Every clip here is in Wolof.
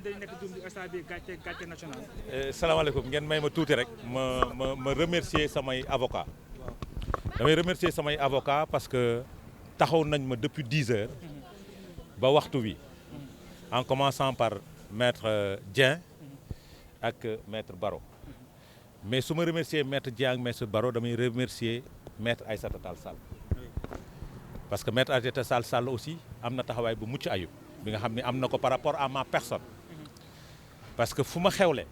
dañu nekk dund instant bi gàcce national. salaamaaleykum ngeen may ma tuuti rek ma remercier samay avocat damay remercier samay avocat parce que taxaw nañ ma depuis 10 heures ba waxtu wi en commençant par maître Dieng ak maître Baro mais su ma remercier maître Dieng ak maître Baro damay remercier maître Aïssata Tall Sall parce que maître Aïssata Tall Sall aussi am na taxawaay bu mucc ayib bi nga xam ne am na ko par rapport à ma personne parce que fu ma xewle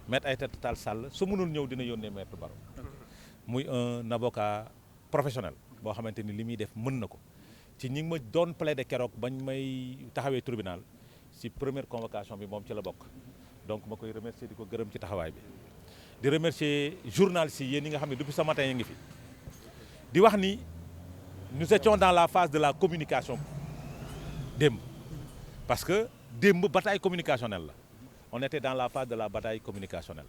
maître Aïssata Tall Sall su mënul ñëw dina yónnee maître Baro muy un avocat professionnel boo xamante ni li muy def mën na ko ci ñi ngi ma doon plaider keroog bañ may taxawee tribunal si première convocation bi moom ci la bokk donc ma koy remercier di ko gërëm ci taxawaay bi di remercier journalistes yi yéen ñi nga xam ne depuis ce matin yi ngi fi di wax ni nous étions dans la phase de la communication démb parce que démb bataille communicationnelle la on était dans la phase de la bataille communicationnelle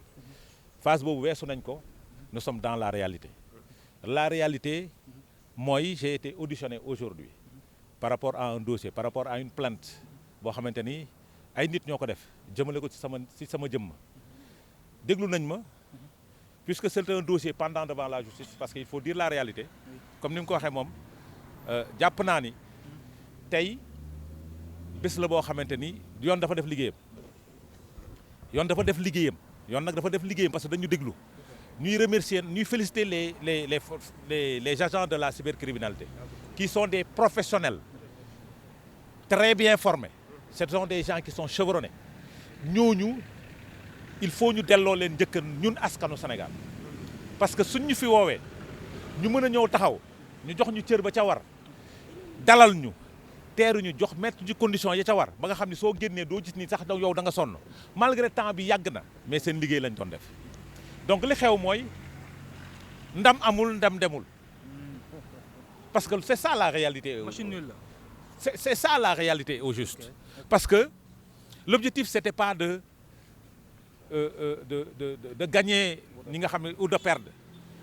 phase boobu weesu nañ ko nous sommes dans la réalité mooy j'ai été auditionné aujourd'hui par rapport à un dossier par rapport à une plainte boo xamante ni ay nit ñoo ko def jëmale ko ci sama jëmm déglu nañ ma puisque c'est un dossier pendant devant la justice parce que il faut dire la réalité comme ni mu ko waxee moom jàpp naa ni tey bés la boo xamante ni yoon dafa def liggéeyam yoon nag dafa def liggéeyam parce que dañu déglu ñuy remercier ñuy féliciter les agents de la cybercriminalité qui sont des professionnels très bien formés ce sont des gens qui sont chevronnés ñooñu il faut ñu delloo leen njëkk ñun askanu Sénégal parce que suñ ñu fi woowee ñu mën a ñëw taxaw ñu jox ñu cër ba ca war dalal ñu teeru ñu jox mettre ci condition ya ca war ba nga xam ne soo génnee doo gis ni sax yow da nga sonn malgré temps bi yàgg na mais seen liggéey lañ doon def donc li xew mooy ndam amul ndam demul parce que c'est ça la réalité. Machine nulle la. C'est ça la réalité au juste. Okay. Parce que l'objectif c'était pas de gagner ñi nga xam ne ou de perdre.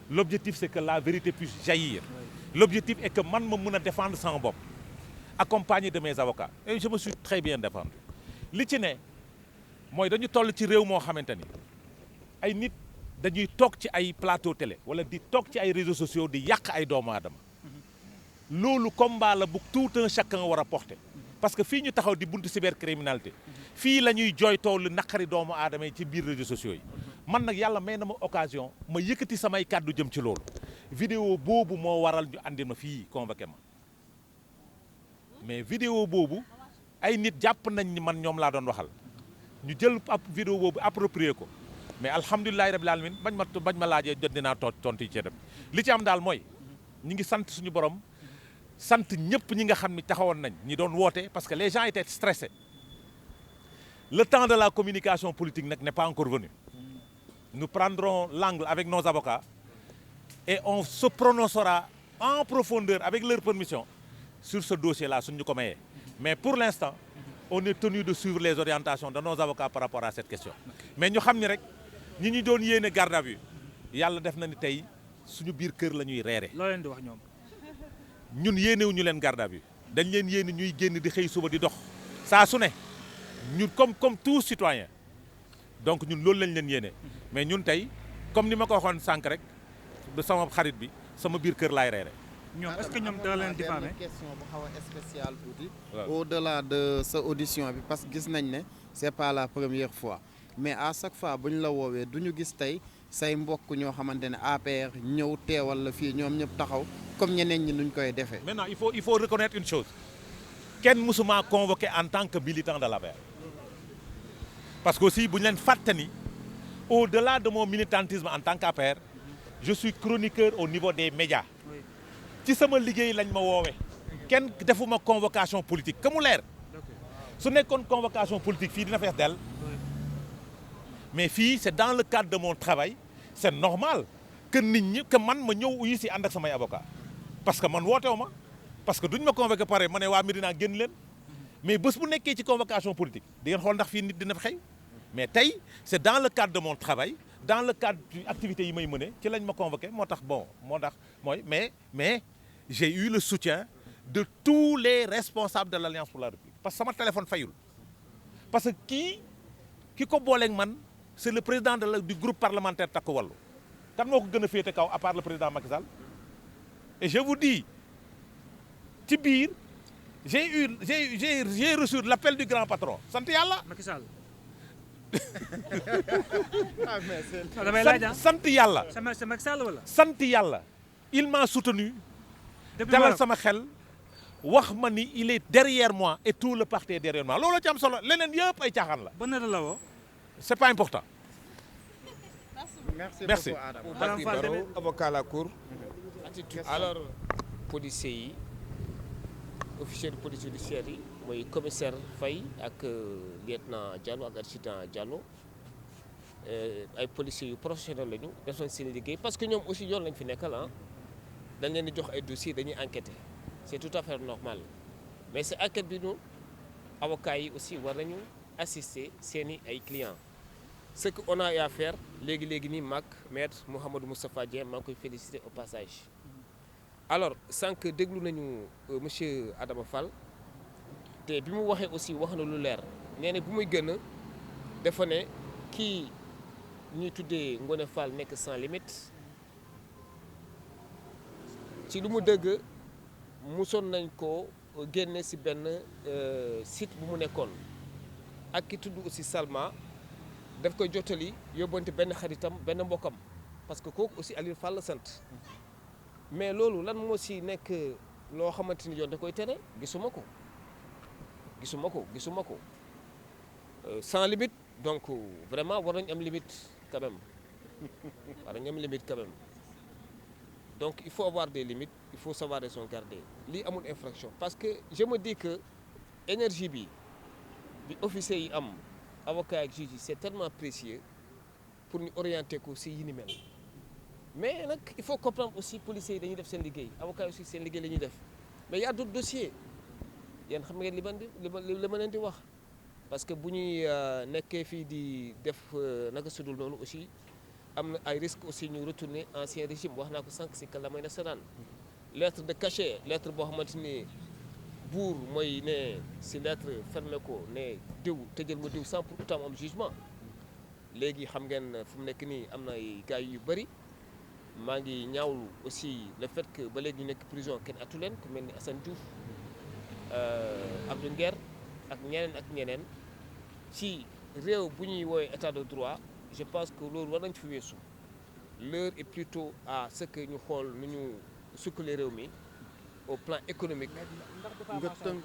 L'objectif c'est que la vérité puisse jaillir. Oui. L'objectif est que man ma mën a défendre sama bopp accompagné de mes avocats et je me suis très bien défendu. li ci ne mooy dañu toll ci réew moo xamante ni ay nit dañuy toog ci ay plateau télé wala di toog ci ay réseaux sociaux di yàq ay doomu aadama loolu combat la bu tout un chacun war a porter parce que fii ñu taxaw di buntu cybercriminalité fii la ñuy jooytoo lu naqari doomu aadama yi ci biir réseaux sociaux yi man nag yàlla may na ma occasion ma yëkkati samay kàddu jëm ci loolu vidéo boobu moo waral ñu andi ma fii convoqué ma mais vidéo boobu ay nit jàpp nañ ni man ñoom laa doon waxal ñu jël ab vidéo boobu approprié ko mais alhamdulilahi rabbil alamin bañ ma laajee jot dinaa tontu yi ci dem li ci am daal mooy ñi ngi sant suñu borom sant ñëpp ñi nga xam ni taxawoon nañ ñi doon woote parce que les gens étaient stressés le temps de la communication politique nag n'est pas encore venu nous prendrons l'angle avec nos avocats et on se prononcera en profondeur avec leur permission sur ce dossier-là suñu ko mayee mais pour l'instant on est tenu de suivre les orientations de nos avocats par rapport à cette question mais ñu xam ni rek ñi ñu doon yéene garde à vue yàlla def na ni tey suñu biir kër la ñuy reere loo leen di wax ñoom ñun yéenewuñu leen garde à vue dañ leen yéene ñuy génn di xëy suba di dox saa su ne ñun comme tout citoyen donc ñun loolu lañ leen yéene mais ñun tey comme ni ma ko waxoon sànq rek sama xarit bi sama biir kër laay reere ñoom est-ce que ñoom dana leen diffamer question bu xaw a spéciale tuuti au-delà de sa audition bi parce que gis nañ ne c'est pas la première fois mais à chaque fois bu ñu la woowee du ñu gis tey say mbokk ñoo xamante ne APR ñëw teewal la fii ñoom ñëpp taxaw comme ñeneen ñi nuñ koy defee. maintenant il faut reconnaître une chose kenn mësuma convoqué en tant que militant de l'APR parce que aussi bu ñu leen fàtte ni au-delà de mon militantisme en tant qu'APR je suis chroniqueur au niveau des médias ci sama liggéey lañ ma woowee kenn defuma convocation politique que mu leer su nekkoon convocation politique fii dina fees dell mais fii c'est dans le cadre de mon travail c'est normal que nit ñi que man ma ñëw uyu si ànd ak samay avocat parce que man wootewu ma parce que duñ ma convoqué pare ma ne waa Médina génn leen mais bés bu nekkee ci convocation politique di ngeen xool ndax fii nit dina fi xëy mais tey c'est dans le cadre de mon travail dans le cadre des activités yi may mëne ci lañ ma convoqué moo tax mooy mais j'ai eu le soutien de tous les responsables de l'Alliance pour la République parce que sama téléphone fayul parce que kii ki ko booleeg man c'est le président du groupe parlementaire Takku Wallu kan moo ko gën a féete kaw à part le président Macky Sall et je vous dis ci biir j'ai reçu l'appel du grand patron sant yàlla. Macky Sall. sant yàlla. c'est Macky Sall wala. sant yàlla il m'a soutenu. dalal sama xel wax ma ni il est derrière moi et tout le parti est derrière moi loolu ci am solo leneen yëpp ay caaxaan la. ban heure la woo. c'est pas important. merci beaucoup Adama. Madame Fall tamit avocat à la cour. Alors policiers yi officier de police judiciaire yi mooy commissaire Faye ak lieutenant Diallo ak adjudant Diallo ay policiers yu professionnels lañu def nañ seen liggéey parce que ñoom aussi yoon lañ fi nekkal ah dañ leen di jox ay dossiers dañuy enquêter c'est tout à fait normal mais c'est enquête bi ñu avocats yi aussi war nañu assister seeni ay clients. Ce qu'on a à faire léegi nii mag maître Mouhamadou Moustapha Dieng maa ngi koy féliciter au passage alors sànq déglu nañu monsieur Adama Fall te bi mu waxee aussi wax na lu leer nee na bu muy gën a dafa ne kii ñuy tuddee Ngoné Fall nekk sans limite ci lu mu dëgg musoon nañ ko génne ci benn site bu mu nekkoon ak ki tudd aussi Salma daf koy jottali yóbbante benn xaritam benn mbokkam parce que kooku aussi Aliou Fall la sant mais loolu lan moo si nekk loo xamante ni yoon da koy tere gisuma ko sans limite donc vraiment war nañu am limite quand même donc il faut avoir des limites il faut savoir raison garder lii amul infraction parce que je me dis que énergie bi officier yi am avocat ak juge yi c'est tellement précieux pour ñu orienter ko si yi ni mel mais nag il faut comprendre aussi policiers yi dañuy def seen liggéey avocat yi aussi seen liggéey la ñuy def mais y a d'autres dossiers yéen xam ngeen li ma leen di wax parce que bu ñuy nekkee fii di def naka sudul noonu aussi am na ay risques aussi ñu retourner ancien régime wax naa ko sànq si kàllaamay nasaraan lettre de cachet lettre boo xamante ni buur mooy ne si lettre fermé ko ne diw tëjal ma diw sans pour autant am jugement léegi xam ngeen fu mu nekk nii am na ay gars yu bëri maa ngi ñaawlu aussi le fait que ba léegi ñu nekk prison kenn atu leen ku mel ni Assane Diouf Abdou Nguer ak ñeneen ci réew bu ñuy woowee état de droit je pense que loolu war nañ fi weesu l'heure est plutôt à ce que ñu xool nu ñu sukkale réew mi au plan économique. nga tënk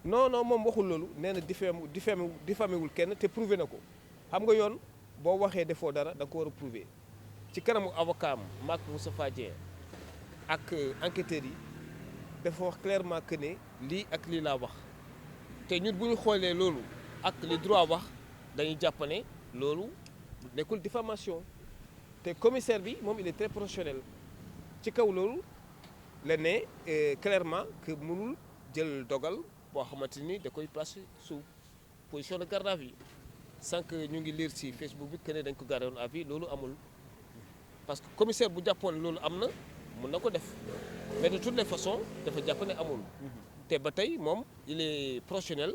non moom waxul loolu nee na diffamé wul kenn te prouvé na ko xam nga yoon boo waxee defoo dara da nga ko war a prouver ci kanamu avocat am Mac Moustapha Dieng ak enquêteurs yi dafa wax clairement que ne lii ak lii laa wax te ñun bu ñu xoolee loolu ak li droit wax dañuy jàpp ne loolu nekkul diffamation te commissaire bi moom il est très professionnel ci kaw loolu la ne clairement que mënul jël dogal boo xamante ni da koy placer sous position de garde à vue sans que ñu ngi lire ci Facebook bi que ne dañ ko garder woon à vue loolu amul parce que commissaire bu jàppoon loolu am na mën na ko def mais de toutes les façons dafa jàpp ne amul te ba tey moom il est professionnel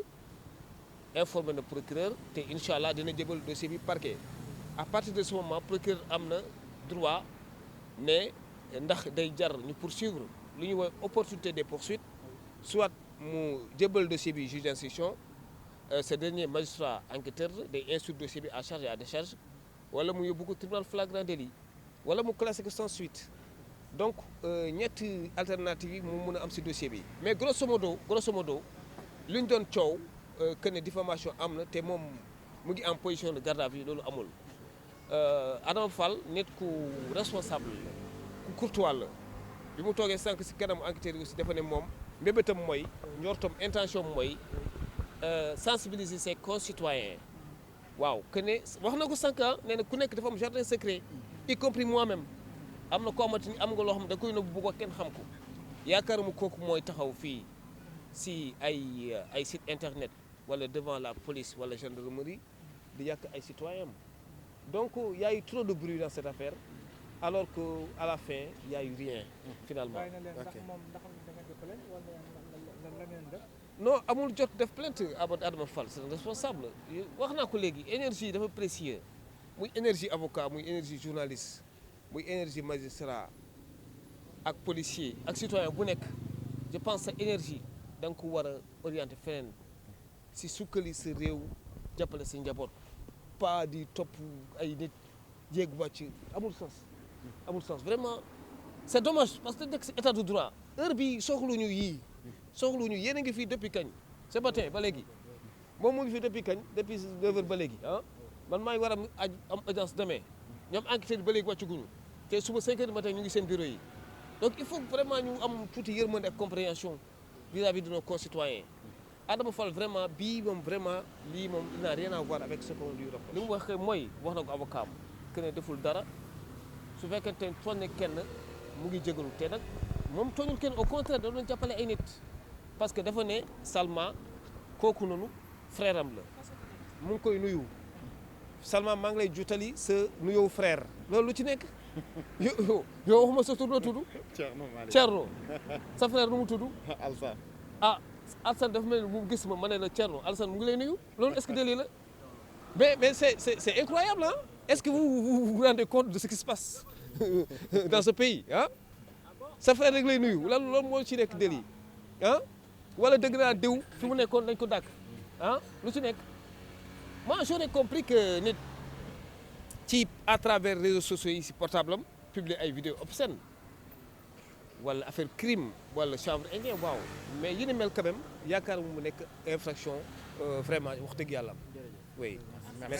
informé na procureur te incha allah dina jébal dossier bi parquet à partir de ce moment procureur am na droit ne ndax day jar ñu poursuivre lu ñuy woowee opportunité des poursuites soit mu jébal dossier bi juge d'instruction ce dernier magistrat enquêteur day instruire dossier bi à charge et à décharge wala mu yóbbu ko tribunal flagrant délit wala mu classé ko sans suite donc ñetti alternative yi mu mun a am ci dossier bi mais grosso modo li ñu doon coow que ne diffamation am na te moom mu ngi en position de garde à vue loolu amul Adama Fall nit ku responsable la ku courtois la bi mu toogee sànq ci kanamu enquêteur yi aussi dafa ne moom mbébétam mooy njortam intention mooy sensibiliser ses concitoyens waaw que ne wax na ko sànq nee na ku nekk dafa am jardin secret y compris moi-même am na koo xamante ni am nga loo xam da koy nëbbu bu ko kenn xam ko yaakaaruma kooku mooy taxaw fii si ay site internet wala devant la police wala gendarmerie di yàq ay citoyens donc y a eu trop de bruit dans cette affaire alors que à la fin y a eu rien finalement. non amul jot def plainte Adama Fall c'est un responsable wax naa ko léegi énergie dafa précieux muy énergie avocat muy énergie journaliste muy énergie magistrat ak policier ak citoyen bu nekk je pense sa énergie da nga ko war a orienter feneen si sukkali sa réew jàppale sa njaboot pas di topp ay nit jéeg wàcc amul sens vraiment c'est dommage parce que nekk si état de droit heure bi soxluñu yii soxluñu yéen a ngi fii depuis kañ ce matin ba léegi moom mu ngi fii depuis kañ depuis 9h ba léegi ah man maa ngi war a am audience demain ñoom enquêteurs ba léegi wàccuguñu te suba 5h du matin ñu ngi seen bureau yi donc il faut vraiment ñu am tuuti yërmande ak compréhension vis-à-vis de nos concitoyens Adama Fall vraiment bii moom vraiment lii moom il n'a rien à voir avec ce qu'on lui reproche li mu wax mooy wax na ko avocat am que ne deful dara su fekkente ne tooñ ne kenn mu ngi jégalu te nag moom tooñul kenn au contraire da doon jàppale ay nit parce que dafa ne Salma kooku noonu frère am la mu ngi koy nuyu Salma maa ngi lay jutali sa nuyoo frère loolu lu ci nekk yow waxuma sa tur la tudd Thierno sa frère nu mu tudd Alsane ah Alsane dafa mel ni mu gis ma ne la Thierno Alsane mu ngi lay nuyu loolu est-ce que délit la mais c'est incroyable hein est-ce que vous vous rendez compte de ce qui se passe dans ce pays ah sa frère rek lay nuyu loolu moo ci nekk délit ah wala dëgg naa diw fi mu nekkoon dañ ko dàkk ah lu ci nekk moi j'aurais compris que nit ci à travers réseaux sociaux yi si portable am publier ay vidéos obscènes wala affaire crime wala chanvre indien waaw mais yi ni mel quand même yaakaar mu nekk infraction vraiment wax dëgg yàlla oui merci